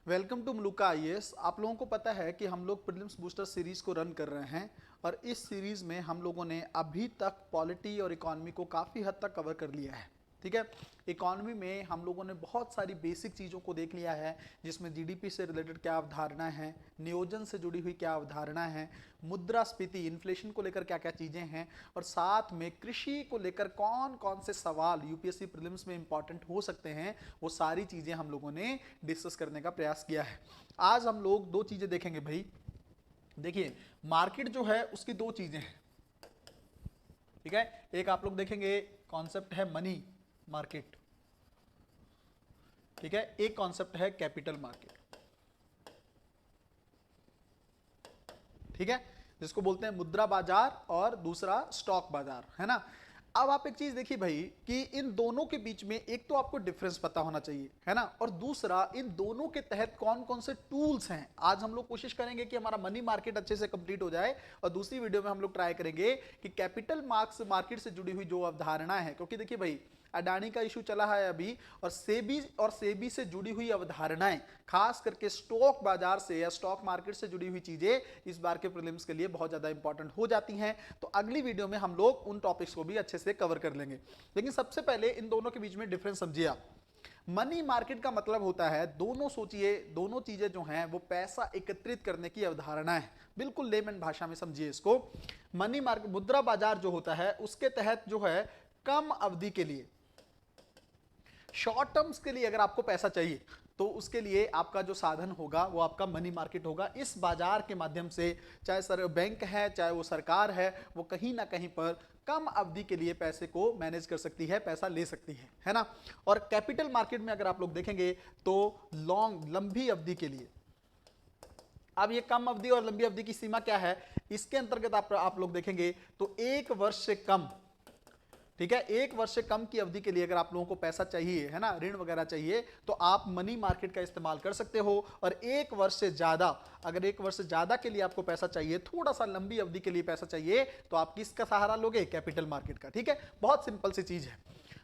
Welcome to Maluka IAS. आप लोगों को पता है कि हम लोग प्रीलिम्स बूस्टर सीरीज को रन कर रहे हैं और इस सीरीज में हम लोगों ने अभी तक पॉलिटी और इकोनॉमी को काफ़ी हद तक कवर कर लिया है। ठीक है, इकोनॉमी में हम लोगों ने बहुत सारी बेसिक चीज़ों को देख लिया है, जिसमें जीडीपी से रिलेटेड क्या अवधारणा है, नियोजन से जुड़ी हुई क्या अवधारणा है, मुद्रास्फीति इन्फ्लेशन को लेकर क्या क्या चीज़ें हैं, और साथ में कृषि को लेकर कौन कौन से सवाल यूपीएससी प्रीलिम्स में इंपॉर्टेंट हो सकते हैं, वो सारी चीज़ें हम लोगों ने डिस्कस करने का प्रयास किया है। आज हम लोग दो चीज़ें देखेंगे भाई। देखिए, मार्केट जो है उसकी दो चीज़ें हैं। ठीक है, एक आप लोग देखेंगे कॉन्सेप्ट है मनी मार्केट, ठीक है, एक कॉन्सेप्ट है कैपिटल मार्केट। ठीक है, जिसको बोलते हैं मुद्रा बाजार और दूसरा स्टॉक बाजार, है ना। अब आप एक चीज देखिए भाई कि इन दोनों के बीच में एक तो आपको डिफरेंस पता होना चाहिए, है ना, और दूसरा इन दोनों के तहत कौन कौन से टूल्स हैं। आज हम लोग कोशिश करेंगे कि हमारा मनी मार्केट अच्छे से कंप्लीट हो जाए, और दूसरी वीडियो में हम लोग ट्राई करेंगे कि कैपिटल मार्क्स मार्केट से जुड़ी हुई जो अवधारणा है, क्योंकि देखिए भाई अडानी का इशू चला है अभी, और सेबी से जुड़ी हुई अवधारणाएं, खास करके स्टॉक बाजार से या स्टॉक मार्केट से जुड़ी हुई चीजें इस बार के प्रीलिम्स के लिए बहुत ज्यादा इंपॉर्टेंट हो जाती हैं। तो अगली वीडियो में हम लोग उन टॉपिक्स को भी अच्छे से कवर कर लेंगे। लेकिन सबसे पहले इन दोनों के बीच में डिफरेंस समझिए आप। मनी मार्केट का मतलब होता है, दोनों सोचिए, दोनों चीजें जो हैं वो पैसा एकत्रित करने की अवधारणा है। बिल्कुल लेमन भाषा में समझिए इसको। मनी मार्केट मुद्रा बाजार जो होता है उसके तहत जो है कम अवधि के लिए, शॉर्ट टर्म्स के लिए अगर आपको पैसा चाहिए तो उसके लिए आपका जो साधन होगा वो आपका मनी मार्केट होगा। इस बाजार के माध्यम से चाहे बैंक है चाहे वो सरकार है, वो कहीं ना कहीं पर कम अवधि के लिए पैसे को मैनेज कर सकती है, पैसा ले सकती है ना। और कैपिटल मार्केट में अगर आप लोग देखेंगे तो लंबी अवधि के लिए। अब ये कम अवधि और लंबी अवधि की सीमा क्या है, इसके अंतर्गत आप लोग देखेंगे तो 1 वर्ष से कम, ठीक है, 1 वर्ष से कम की अवधि के लिए अगर आप लोगों को पैसा चाहिए, है ना, ऋण वगैरह चाहिए, तो आप मनी मार्केट का इस्तेमाल कर सकते हो। और 1 वर्ष से ज्यादा, अगर 1 वर्ष से ज्यादा के लिए आपको पैसा चाहिए, थोड़ा सा लंबी अवधि के लिए पैसा चाहिए, तो आप किसका सहारा लोगे, कैपिटल मार्केट का। ठीक है, बहुत सिंपल सी चीज है।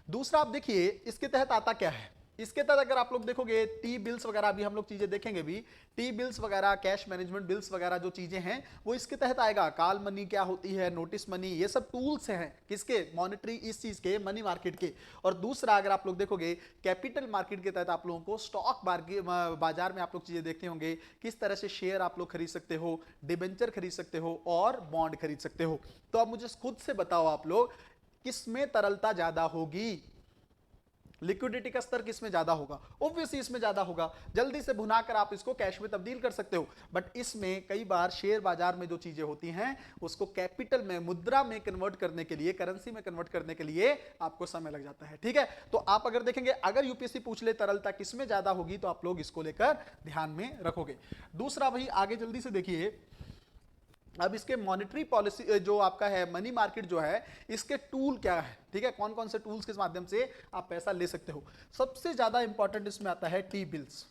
दूसरा आप देखिए इसके तहत आता क्या है। इसके तहत अगर आप लोग देखोगे टी बिल्स वगैरह, भी हम लोग चीजें देखेंगे भी, टी बिल्स वगैरह, कैश मैनेजमेंट बिल्स वगैरह जो चीजें हैं वो इसके तहत आएगा। कॉल मनी क्या होती है, नोटिस मनी, ये सब टूल्स हैं किसके, मॉनेटरी, इस चीज के, मनी मार्केट के। और दूसरा अगर आप लोग देखोगे कैपिटल मार्केट के तहत आप लोगों को स्टॉक बाजार में आप लोग चीजें देखते होंगे, किस तरह से शेयर आप लोग खरीद सकते हो, डिबेंचर खरीद सकते हो और बॉन्ड खरीद सकते हो। तो अब मुझे खुद से बताओ आप लोग, किसमें तरलता ज्यादा होगी, लिक्विडिटी का स्तर किसमें ज्यादा होगा, ऑब्वियसली इसमें ज्यादा होगा। जल्दी से भुनाकर आप इसको कैश में तब्दील कर सकते हो, बट इसमें कई बार शेयर बाजार में जो चीजें होती हैं उसको कैपिटल में, मुद्रा में कन्वर्ट करने के लिए, करेंसी में कन्वर्ट करने के लिए आपको समय लग जाता है। ठीक है, तो आप अगर देखेंगे, अगर यूपीएससी पूछ ले तरलता किसमें ज्यादा होगी, तो आप लोग इसको लेकर ध्यान में रखोगे। दूसरा भाई आगे जल्दी से देखिए, अब इसके मॉनेटरी पॉलिसी जो आपका है मनी मार्केट जो है, इसके टूल क्या है, ठीक है, कौन कौन से टूल्स के माध्यम से आप पैसा ले सकते हो। सबसे ज्यादा इंपॉर्टेंट इसमें आता है टी बिल्स।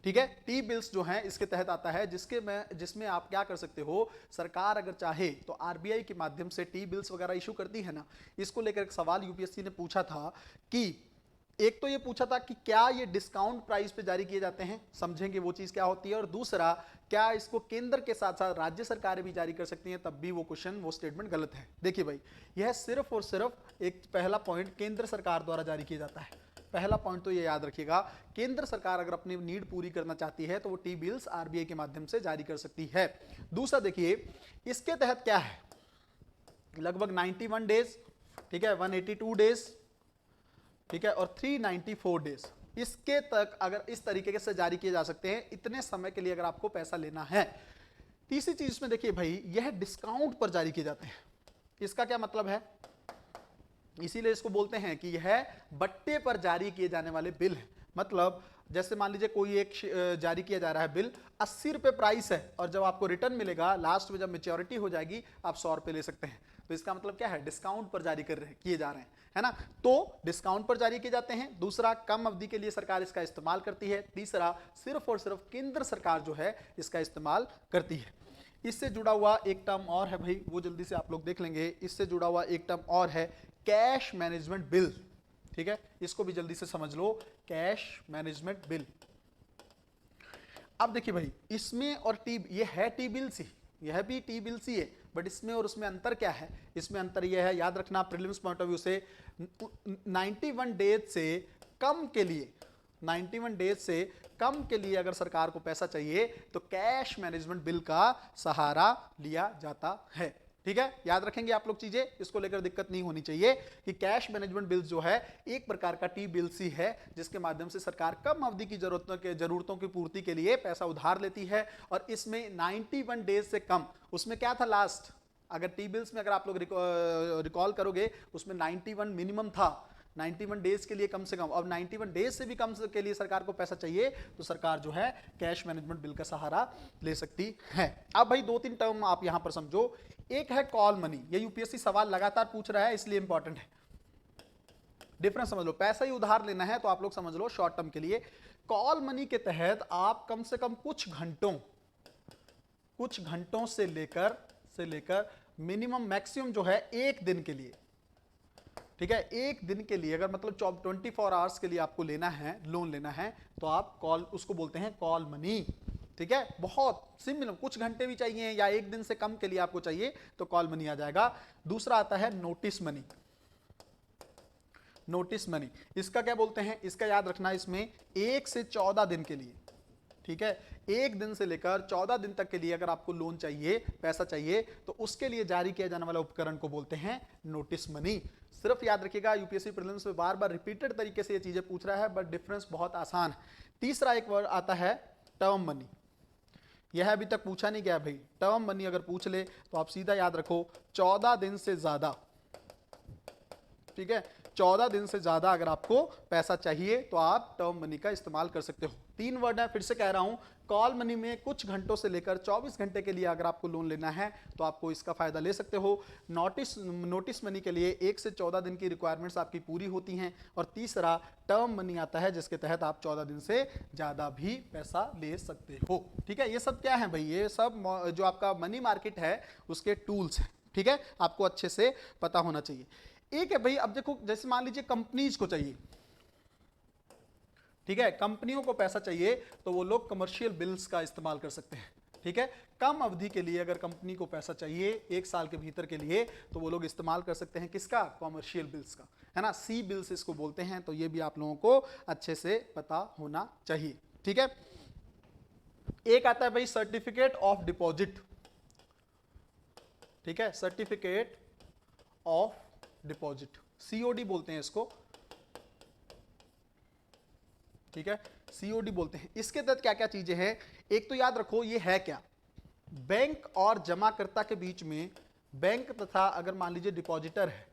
ठीक है, टी बिल्स जो हैं इसके तहत आता है, जिसमें आप क्या कर सकते हो, सरकार अगर चाहे तो आरबीआई के माध्यम से टी बिल्स वगैरह इशू करती है ना। इसको लेकर एक सवाल यूपीएससी ने पूछा था कि, एक तो ये पूछा था कि क्या ये डिस्काउंट प्राइस पे जारी किए जाते हैं, समझेंगे वो चीज क्या होती है, और दूसरा क्या इसको केंद्र के साथ साथ राज्य सरकारें भी जारी कर सकती हैं, तब भी वो क्वेश्चन, वो स्टेटमेंट गलत है। देखिए भाई, यह सिर्फ और सिर्फ एक पहला पॉइंट केंद्र सरकार द्वारा जारी किया जाता है। पहला पॉइंट तो ये याद रखिएगा, केंद्र सरकार अगर अपनी नीड पूरी करना चाहती है तो वो टी बिल्स आरबीआई के माध्यम से जारी कर सकती है। दूसरा देखिए इसके तहत क्या है, लगभग 91 डेज, ठीक है, 182 डेज, ठीक है, और 394 डेज, इसके तक अगर इस तरीके से जारी किए जा सकते हैं, इतने समय के लिए अगर आपको पैसा लेना है। तीसरी चीज में देखिए भाई, यह डिस्काउंट पर जारी किए जाते हैं। इसका क्या मतलब है, इसीलिए इसको बोलते हैं कि यह बट्टे पर जारी किए जाने वाले बिल है। मतलब जैसे मान लीजिए कोई एक जारी किया जा रहा है बिल, 80 रुपए प्राइस है, और जब आपको रिटर्न मिलेगा लास्ट में, जब मेच्योरिटी हो जाएगी, आप 100 रुपए ले सकते हैं। तो इसका मतलब क्या है, डिस्काउंट पर जारी किए जा रहे हैं, है ना। तो डिस्काउंट पर जारी किए जाते हैं। दूसरा, कम अवधि के लिए सरकार इसका इस्तेमाल करती है। तीसरा, सिर्फ और सिर्फ केंद्र सरकार जो है इसका इस्तेमाल करती है। इससे जुड़ा हुआ एक टर्म और है भाई, वो जल्दी से आप लोग देख लेंगे। इससे जुड़ा हुआ एक टर्म और है कैश मैनेजमेंट बिल। ठीक है, इसको भी जल्दी से समझ लो, कैश मैनेजमेंट बिल। अब देखिए भाई, इसमें और ये है टी बिल्स ही, यह भी टी बिल्स ही है, बट इसमें और उसमें अंतर क्या है? इसमें अंतर यह है, याद रखना प्रीलिम्स पॉइंट ऑफ व्यू से, 91 डेज से कम के लिए, 91 डेज से कम के लिए अगर सरकार को पैसा चाहिए तो कैश मैनेजमेंट बिल का सहारा लिया जाता है। ठीक है, याद रखेंगे आप लोग चीजें, इसको लेकर दिक्कत नहीं होनी चाहिए कि कैश मैनेजमेंट बिल्स जो है एक प्रकार का टी बिल्स ही है, जिसके माध्यम से सरकार कम अवधि की जरूरतों की पूर्ति के लिए पैसा उधार लेती है। और इसमें 91 डेज से कम, उसमें क्या था लास्ट, अगर टी बिल्स में अगर आप लोग रिकॉल करोगे, उसमें 91 मिनिमम था, 91 डेज के लिए कम से कम। अब 91 डेज से भी कम के लिए सरकार को पैसा चाहिए तो सरकार जो है कैश मैनेजमेंट बिल का सहारा ले सकती है। अब भाई 2-3 टर्म आप यहां पर समझो। एक है कॉल मनी, ये यूपीएससी सवाल लगातार पूछ रहा है इसलिए इंपॉर्टेंट है। डिफरेंस समझ लो, पैसा ही उधार लेना है तो आप लोग समझ लो शॉर्ट टर्म के लिए। कॉल मनी के तहत आप कम से कम कुछ घंटों से लेकर मिनिमम मैक्सिमम जो है एक दिन के लिए, ठीक है, एक दिन के लिए अगर मतलब 24 आवर्स के लिए आपको लेना है, लोन लेना है, तो आप कॉल, उसको बोलते हैं कॉल मनी। ठीक है, बहुत सिंपल, कुछ घंटे भी चाहिए या एक दिन से कम के लिए आपको चाहिए तो कॉल मनी आ जाएगा। दूसरा आता है नोटिस मनी। नोटिस मनी इसका क्या बोलते हैं, इसका याद रखना, इसमें 1 से 14 दिन के लिए, ठीक है, एक दिन से लेकर 14 दिन तक के लिए अगर आपको लोन चाहिए, पैसा चाहिए, तो उसके लिए जारी किया जाने वाला उपकरण को बोलते हैं नोटिस मनी। सिर्फ याद रखिएगा, यूपीएससी प्रीलिम्स में बार बार रिपीटेड तरीके से ये चीजें पूछ रहा है, बट डिफरेंस बहुत आसान है। तीसरा एक वर्ड आता है टर्म मनी, यह अभी तक पूछा नहीं गया भाई। टर्म मनी अगर पूछ ले तो आप सीधा याद रखो 14 दिन से ज्यादा, ठीक है, 14 दिन से ज्यादा अगर आपको पैसा चाहिए तो आप टर्म मनी का इस्तेमाल कर सकते हो। 3 वर्ड है, फिर से कह रहा हूं, कॉल मनी में कुछ घंटों से लेकर 24 घंटे के लिए अगर आपको लोन लेना है तो आपको इसका फायदा ले सकते हो। नोटिस मनी के लिए 1 से 14 दिन की रिक्वायरमेंट्स आपकी पूरी होती हैं। और तीसरा टर्म मनी आता है, जिसके तहत आप 14 दिन से ज्यादा भी पैसा ले सकते हो। ठीक है, ये सब क्या है भाई, ये सब जो आपका मनी मार्केट है उसके टूल्स हैं। ठीक है, आपको अच्छे से पता होना चाहिए। एक है भाई, अब देखो, जैसे मान लीजिए कंपनीज को चाहिए, ठीक है, कंपनियों को पैसा चाहिए तो वो लोग कमर्शियल बिल्स का इस्तेमाल कर सकते हैं। ठीक है, कम अवधि के लिए अगर कंपनी को पैसा चाहिए 1 साल के भीतर के लिए, तो वो लोग इस्तेमाल कर सकते हैं किसका, कमर्शियल बिल्स का, है ना, सी बिल्स इसको बोलते हैं। तो ये भी आप लोगों को अच्छे से पता होना चाहिए। ठीक है, एक आता है भाई सर्टिफिकेट ऑफ डिपॉजिट। ठीक है, सर्टिफिकेट ऑफ डिपॉजिट, सीओडी बोलते हैं इसको। ठीक है, सीओडी बोलते हैं। इसके तहत क्या क्या चीजें हैं, एक तो याद रखो ये है क्या, बैंक और जमाकर्ता के बीच में, बैंक तथा अगर मान लीजिए डिपॉजिटर है,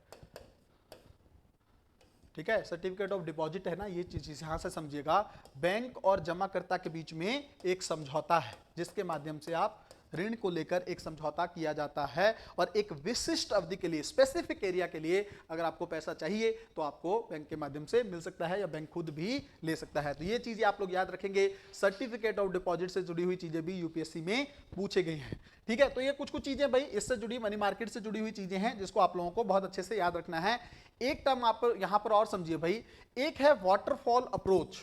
ठीक है, सर्टिफिकेट ऑफ डिपॉजिट है ना, ये चीज यहां से समझिएगा, बैंक और जमाकर्ता के बीच में एक समझौता है जिसके माध्यम से आप ऋण को लेकर एक समझौता किया जाता है। और एक विशिष्ट अवधि के लिए, स्पेसिफिक एरिया के लिए अगर आपको पैसा चाहिए तो आपको बैंक के माध्यम से मिल सकता है या बैंक खुद भी ले सकता है। तो ये चीजें आप लोग याद रखेंगे। सर्टिफिकेट ऑफ डिपॉजिट से जुड़ी हुई चीजें भी यूपीएससी में पूछे गई हैं। ठीक है, तो ये कुछ चीजें भाई इससे जुड़ी, मनी मार्केट से जुड़ी हुई चीजें हैं जिसको आप लोगों को बहुत अच्छे से याद रखना है। एक टर्म आप यहां पर और समझिए भाई, एक है वाटरफॉल अप्रोच।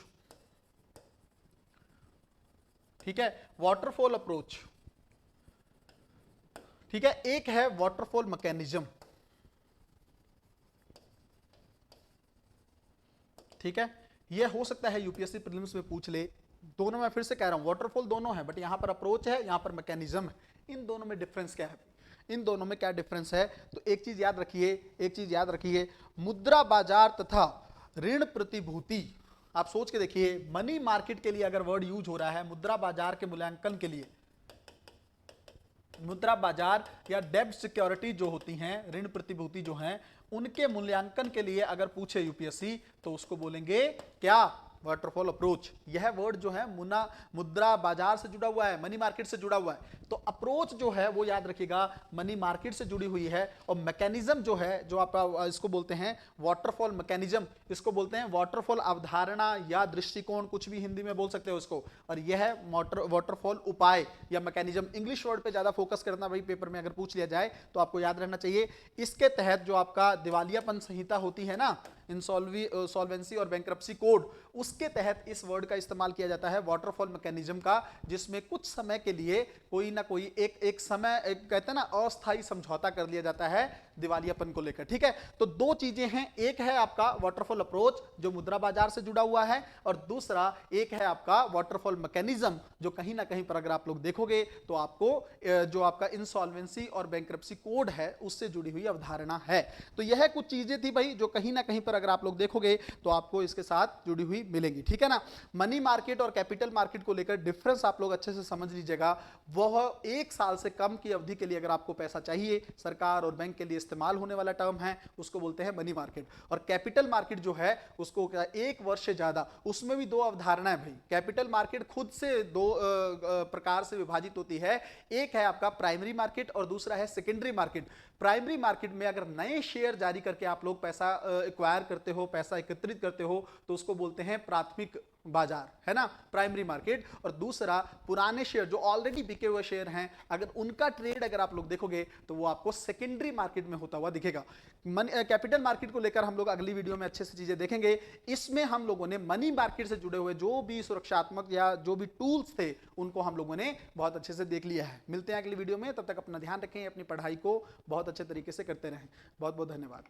ठीक है, वाटरफॉल अप्रोच, ठीक है, एक है वाटरफॉल मैकेनिज्म। ठीक है, ये हो सकता है यूपीएससी प्रीलिम्स में पूछ ले। दोनों में फिर से कह रहा हूं, वाटरफॉल दोनों है, बट यहां पर अप्रोच है, यहां पर मैकेनिज्म है। इन दोनों में डिफरेंस क्या है, इन दोनों में क्या डिफरेंस है, तो एक चीज याद रखिए, मुद्रा बाजार तथा ऋण प्रतिभूति। आप सोच के देखिए, मनी मार्केट के लिए अगर वर्ड यूज हो रहा है, मुद्रा बाजार के मूल्यांकन के लिए, मुद्रा बाजार या डेब्ट सिक्योरिटी जो होती हैं, ऋण प्रतिभूति जो हैं, उनके मूल्यांकन के लिए अगर पूछे यूपीएससी तो उसको बोलेंगे क्या, वाटरफॉल अप्रोच। यह वर्ड जो है मुद्रा बाजार से जुड़ा हुआ है, मनी मार्केट से जुड़ा हुआ है। तो अप्रोच जो है वो याद रखिएगा मनी मार्केट से जुड़ी हुई है। और मैकेनिज्म जो है, जो आप इसको बोलते हैं वाटरफॉल मैकेनिज्म, इसको बोलते हैं वाटरफॉल अवधारणा या दृष्टिकोण, कुछ भी हिंदी में बोल सकते हो इसको। और यह है वाटरफॉल उपाय या मैकेनिज्म। इंग्लिश वर्ड पे ज्यादा फोकस करना भाई, पेपर में अगर पूछ लिया जाए तो आपको याद रहना चाहिए। इसके तहत जो आपका दिवालियापन संहिता होती है ना, सॉल्वेंसी और बैंक्रप्सी कोड, उसके तहत इस वर्ड का इस्तेमाल किया जाता है वाटरफॉल मैकेनिज्म का, जिसमें कुछ समय के लिए कोई ना कोई एक समय कहते हैं ना अस्थायी समझौता कर लिया जाता है दिवालियापन को लेकर। ठीक है, तो दो चीजें हैं, एक है आपका वाटरफॉल अप्रोच जो मुद्रा बाजार से जुड़ा हुआ है, और दूसरा एक है आपका वाटरफॉल मैकेनिज्म जो कहीं ना कहीं पर अगर आप लोग देखोगे तो आपको जो आपका इंसॉल्वेंसी और बैंक्रप्सी कोड है उससे जुड़ी हुई अवधारणा है। तो यह कुछ चीजें थी भाई जो कहीं ना कहीं पर अगर आप लोग देखोगे तो आपको इसके साथ जुड़ी हुई मिलेंगी। ठीक है ना, मनी मार्केट और कैपिटल मार्केट को लेकर डिफरेंस आप लोग अच्छे से समझ लीजिएगा। वह एक साल से कम की अवधि के लिए अगर आपको पैसा चाहिए, सरकार और बैंक के लिए इस्तेमाल होने वाला टर्म है, उसको बोलते हैं मनी मार्केट। और कैपिटल मार्केट जो है उसको क्या, एक वर्ष से ज्यादा, उसमें भी दो अवधारणाएं भाई। कैपिटल मार्केट खुद से दो प्रकार से विभाजित होती है, एक है आपका प्राइमरी मार्केट और दूसरा है सेकेंडरी मार्केट। प्राइमरी मार्केट में अगर नए शेयर जारी करके आप लोग पैसा एक्वायर करते हो, पैसा एकत्रित करते हो, तो उसको बोलते हैं प्राथमिक बाजार, है ना, प्राइमरी मार्केट। और दूसरा पुराने शेयर जो ऑलरेडी बिके हुए शेयर हैं, अगर उनका ट्रेड अगर आप लोग देखोगे तो वो आपको सेकेंडरी मार्केट में होता हुआ दिखेगा। कैपिटल मार्केट को लेकर हम लोग अगली वीडियो में अच्छे से चीजें देखेंगे। इसमें हम लोगों ने मनी मार्केट से जुड़े हुए जो भी सुरक्षात्मक या जो भी टूल्स थे उनको हम लोगों ने बहुत अच्छे से देख लिया है। मिलते हैं अगली वीडियो में, तब तक अपना ध्यान रखें, अपनी पढ़ाई को बहुत अच्छे तरीके से करते रहें। बहुत बहुत धन्यवाद।